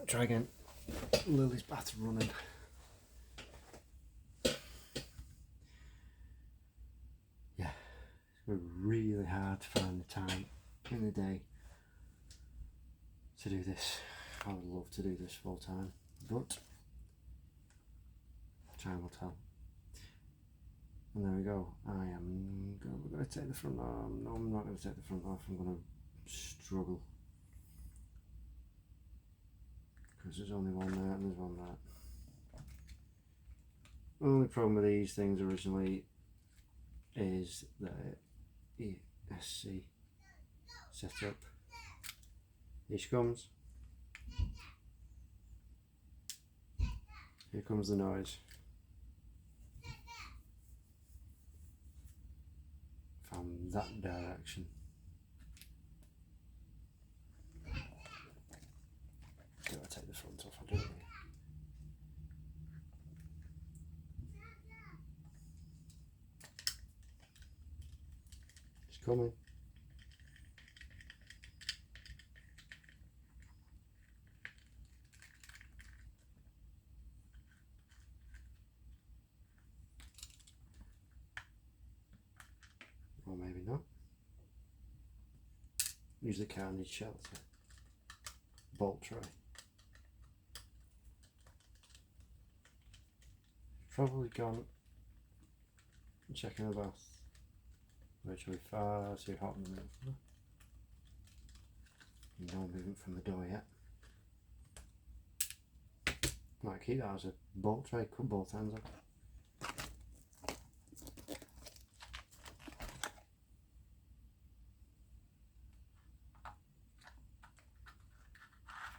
try again. Lily's bath's running. Yeah, it's really hard to find the time in the day to do this. I would love to do this full time, but time will tell. And there we go. We're going to take the front off. No, I'm not going to take the front off. I'm going to struggle. Because there's only one there and there's one there. Only problem with these things originally is the ESC setup. Here she comes. Here comes the noise. From that direction. Do I take the front off? I do. It's coming. Or maybe not. Use the Carnage shelter. Bolt tray. Probably gone checking the bath. Virtually far too hot in the middle. No movement from the door yet. Might keep that as a bolt tray, cut both ends up.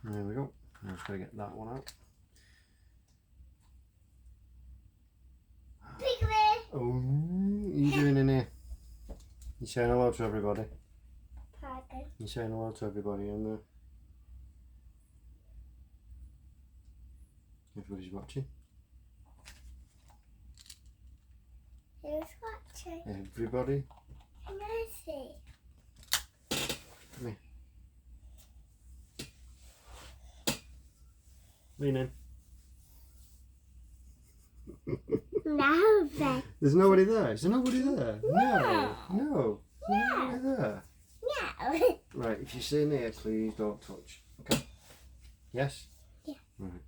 There we go. I'm just going to get that one out. Oh, what are you doing in here? You saying hello to everybody? Pardon? You saying hello to everybody in there? Everybody's watching. Who's watching? Everybody. Can I see? Come here. Lean in. No, then. There's nobody there. Is there nobody there? No. No. There's nobody there. No. Right, if you see me, please don't touch. Okay? Yes? Yeah. Right.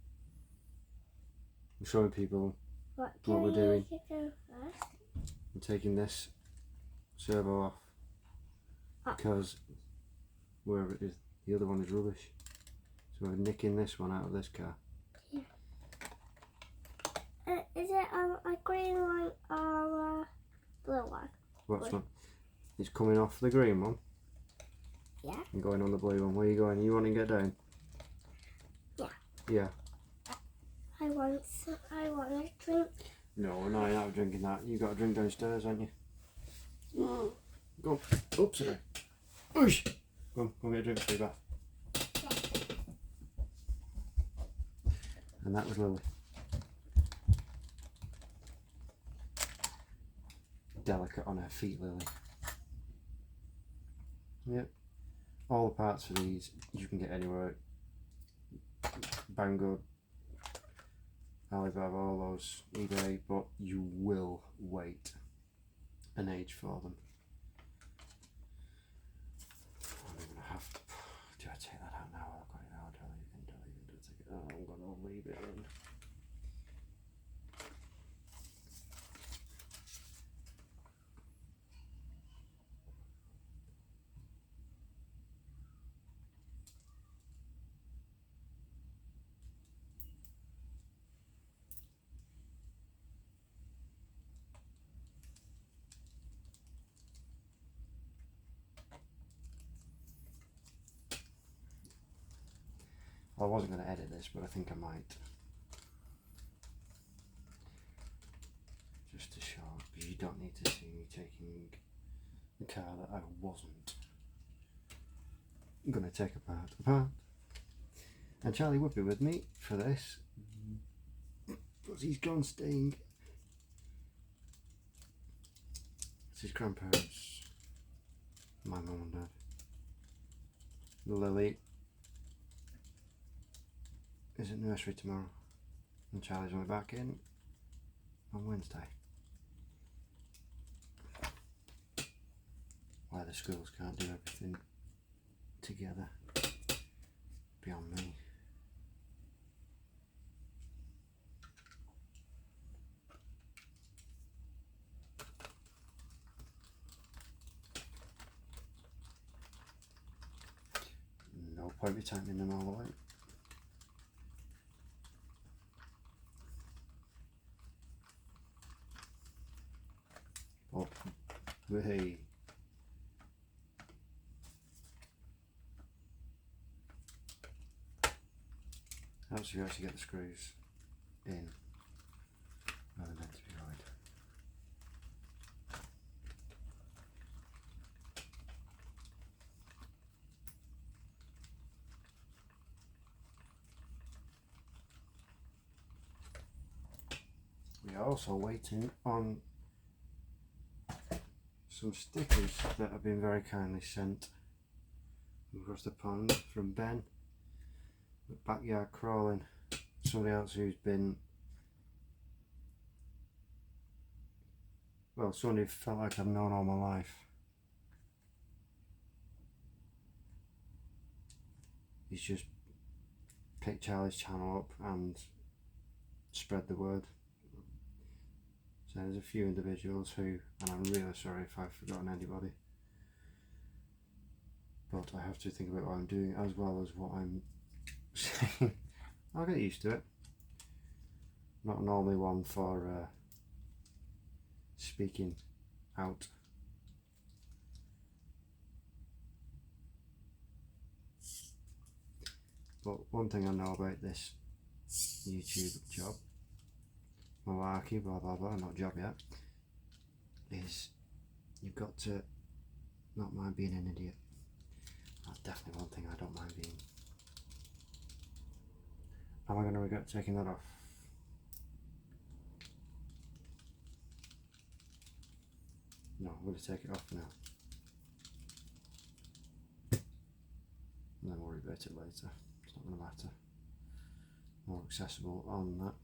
I'm showing people What we're doing. Do first? I'm taking this servo off because wherever it is, the other one is rubbish. So we're nicking this one out of this car. Yeah. Is it a green one or a blue one? What's not? It's coming off the green one. Yeah. And going on the blue one. Where are you going? You want to get down? Yeah. Yeah. I want a drink. No, you're not drinking that. You got a drink downstairs, haven't you? Mm. Go on. Oops, sorry. Oosh. Go and get a drink for your bath. And that was Lily. Delicate on her feet, Lily. Yep. All the parts for these you can get anywhere. Banggood, Alibaba, all those, eBay, but you will wait an age for them. I'm gonna have to. Do I take that out now? I've got it out. Don't even take it out. I'm gonna leave it in. I wasn't going to edit this, but I think I might. Just to show, because you don't need to see me taking the car that I wasn't going to take apart. And Charlie would be with me for this, but he's gone staying. It's his grandparents, my mum and dad. Lily is at nursery tomorrow, and Charlie's only back in on Wednesday. Why the schools can't do everything together, beyond me. No point me tightening them all the way. But hey, helps you actually get the screws in where they're meant to be going. We are also waiting on some stickers that have been very kindly sent across the pond from Ben, Backyard Crawling, somebody else who's been, well, somebody who felt like I've known all my life. He's just picked Charlie's channel up and spread the word. So there's a few individuals who, and I'm really sorry if I've forgotten anybody, but I have to think about what I'm doing as well as what I'm saying. I'll get used to it. Not normally one for speaking out. But one thing I know about this YouTube job, malarkey, blah blah blah, not job yet, is you've got to not mind being an idiot. That's definitely one thing I don't mind being. Am I going to regret taking that off? No, I'm going to take it off now. And then we'll revert it later. It's not going to matter. More accessible on that.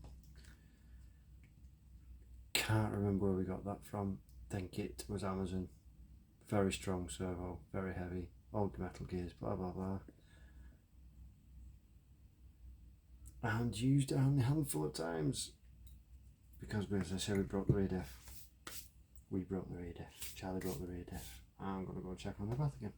Can't remember where we got that from. Think it was Amazon. Very strong servo, very heavy, old metal gears, blah blah blah. And used only a handful of times. Because as I said, we broke the rear diff. We broke the rear diff. Charlie broke the rear diff. I'm going to go check on the bath again.